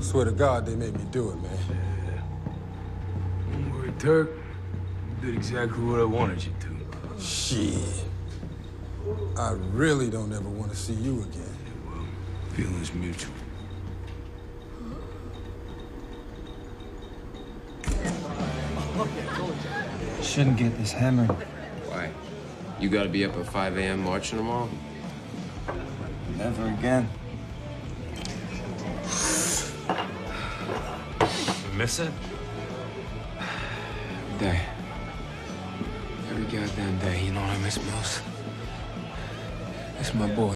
Swear to God, they made me do it, man. Yeah. Don't worry, Turk. You did exactly what I wanted you to. Shit. I really don't ever want to see you again. Yeah, well, feelings mutual. Shouldn't get this hammered. Why? You gotta be up at 5 a.m. marching tomorrow? Never again. Miss it? Every day. Every goddamn day. You know what I miss most? It's my boy.